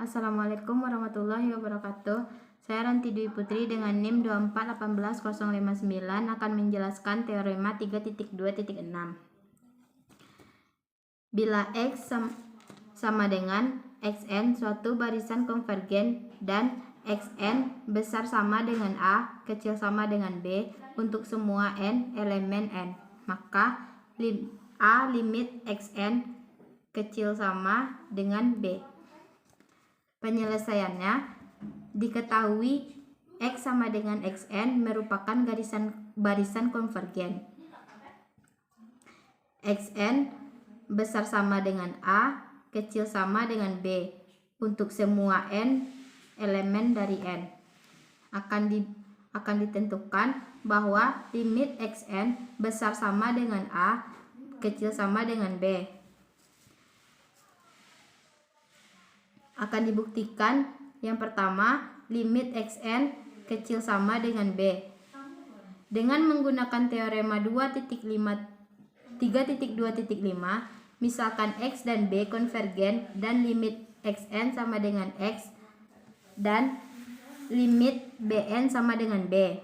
Assalamualaikum warahmatullahi wabarakatuh. Saya Ranti Dwi Putri dengan NIM 2418059 akan menjelaskan teorema 3.2.6. Bila X sama dengan Xn suatu barisan konvergen dan Xn besar sama dengan A, kecil sama dengan B untuk semua n elemen n, maka A limit Xn kecil sama dengan B. Penyelesaiannya, diketahui X sama dengan Xn merupakan barisan konvergen. Xn besar sama dengan A, kecil sama dengan B untuk semua n elemen dari n. Akan ditentukan bahwa limit Xn besar sama dengan A, kecil sama dengan B. Akan dibuktikan yang pertama, limit Xn kecil sama dengan B. Dengan menggunakan teorema 3.2.5, misalkan X dan B konvergen dan limit Xn sama dengan X dan limit Bn sama dengan B.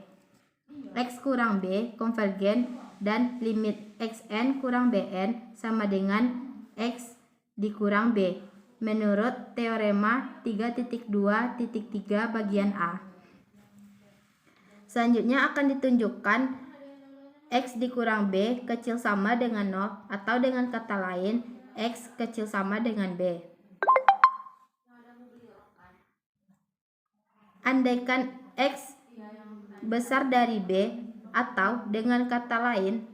X kurang B konvergen dan limit Xn kurang Bn sama dengan X dikurang B. Menurut teorema 3.2.3 bagian A. Selanjutnya akan ditunjukkan X dikurang B kecil sama dengan 0 atau dengan kata lain X kecil sama dengan B. Andaikan X besar dari B atau dengan kata lain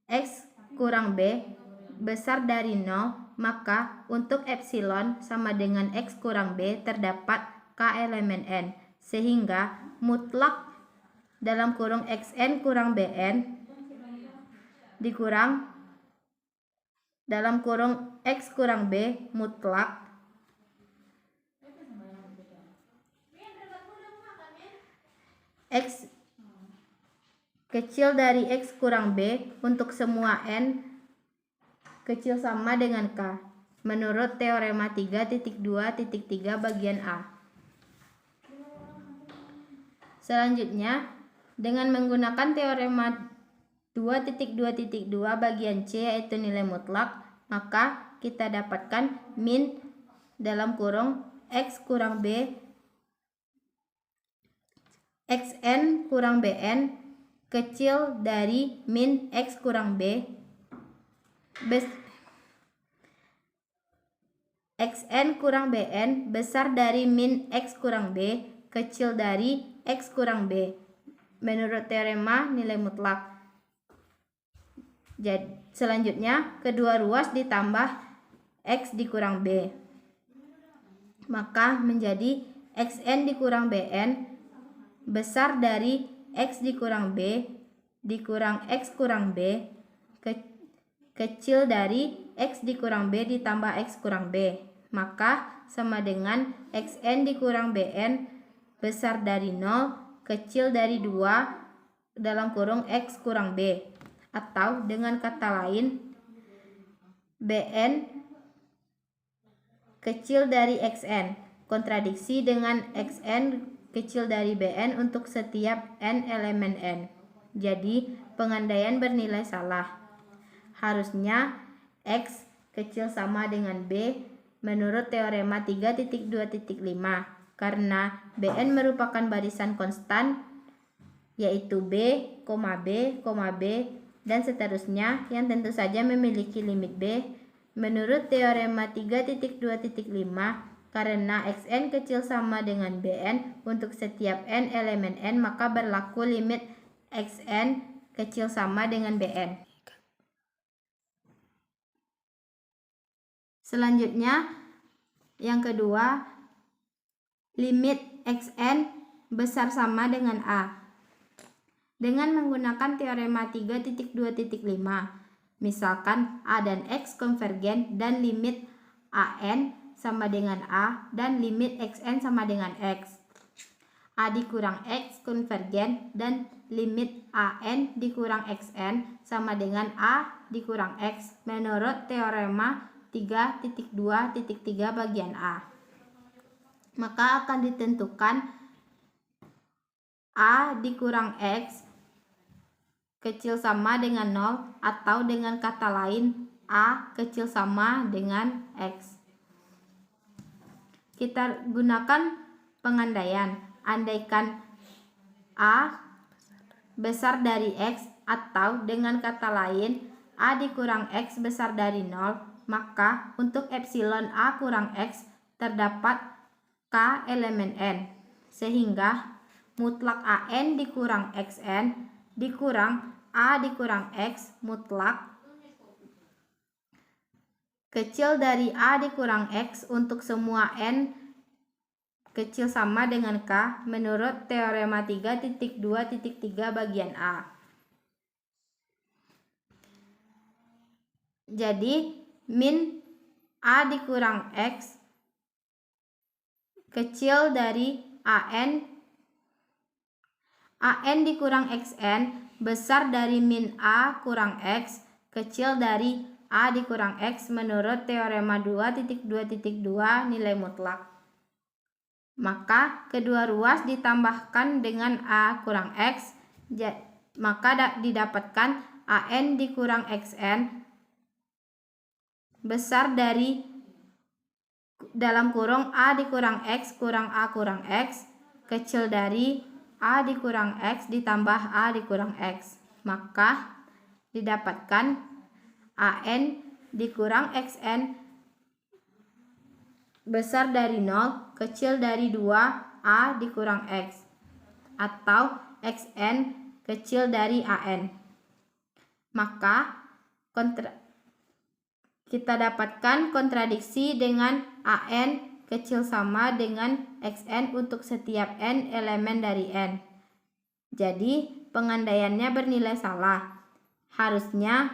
X kurang B besar dari 0, maka untuk epsilon sama dengan X kurang B terdapat K elemen n, sehingga mutlak dalam kurung Xn kurang Bn dikurang dalam kurung X kurang B mutlak X kecil dari X kurang B untuk semua n kecil sama dengan K menurut teorema 3.2.3 bagian A. Selanjutnya, dengan menggunakan teorema 2.2.2 bagian C yaitu nilai mutlak, maka kita dapatkan min dalam kurung X kurang B Xn kurang Bn kecil dari min X kurang B Xn kurang Bn besar dari min X kurang B kecil dari X kurang B menurut teorema nilai mutlak. Jadi, selanjutnya kedua ruas ditambah X dikurang B, maka menjadi Xn dikurang Bn besar dari X dikurang B dikurang X kurang B kecil dari X dikurang B ditambah X kurang B, maka sama dengan Xn dikurang Bn besar dari 0 kecil dari 2 dalam kurung X kurang B, atau dengan kata lain Bn kecil dari Xn kontradiksi dengan Xn kecil dari Bn untuk setiap n elemen n. Jadi pengandaian bernilai salah. Harusnya X kecil sama dengan B menurut teorema 3.2.5 karena Bn merupakan barisan konstan yaitu B, B, B dan seterusnya yang tentu saja memiliki limit B menurut teorema 3.2.5 karena Xn kecil sama dengan Bn untuk setiap n elemen n, maka berlaku limit Xn kecil sama dengan Bn. Selanjutnya, yang kedua, limit Xn besar sama dengan A. Dengan menggunakan teorema 3.2.5, misalkan A dan X konvergen dan limit An sama dengan A dan limit Xn sama dengan X. A dikurang X konvergen dan limit An dikurang Xn sama dengan A dikurang X menurut teorema 3.2.3 bagian A. Maka akan ditentukan A dikurang X kecil sama dengan 0 atau dengan kata lain A kecil sama dengan X. Kita gunakan pengandaian. Andaikan A besar dari X atau dengan kata lain A dikurang X besar dari 0, maka untuk epsilon A kurang X terdapat K elemen N, sehingga mutlak AN dikurang XN dikurang A dikurang X mutlak kecil dari A dikurang X untuk semua N kecil sama dengan K menurut teorema 3.2.3 bagian A. Jadi min A dikurang X kecil dari AN dikurang XN besar dari min A kurang X kecil dari A dikurang X menurut teorema 2.2.2 nilai mutlak. Maka kedua ruas ditambahkan dengan A kurang X, maka didapatkan AN dikurang XN besar dari dalam kurung A dikurang X kurang A kurang X kecil dari A dikurang X ditambah A dikurang X. Maka didapatkan AN dikurang XN besar dari 0 kecil dari 2 A dikurang X atau XN kecil dari AN. Maka kita dapatkan kontradiksi dengan AN kecil sama dengan XN untuk setiap N elemen dari N. Jadi pengandaiannya bernilai salah. Harusnya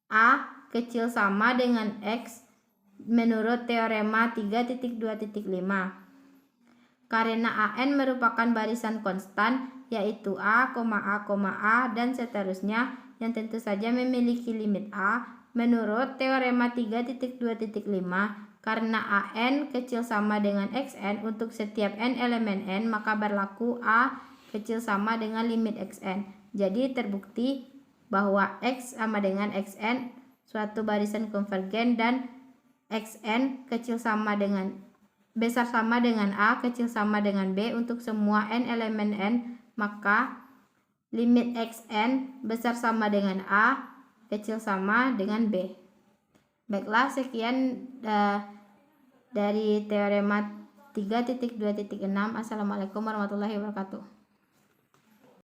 A kecil sama dengan X menurut teorema 3.2.5. Karena AN merupakan barisan konstan yaitu A, dan seterusnya yang tentu saja memiliki limit A menurut teorema 3.2.5, karena AN kecil sama dengan XN untuk setiap N elemen N, maka berlaku A kecil sama dengan limit XN. Jadi terbukti bahwa X sama dengan XN suatu barisan konvergen dan XN kecil sama dengan besar sama dengan A kecil sama dengan B untuk semua N elemen N, maka limit XN besar sama dengan A kecil sama dengan B. Baiklah, sekian dari teorema 3.2.6. Assalamualaikum warahmatullahi wabarakatuh.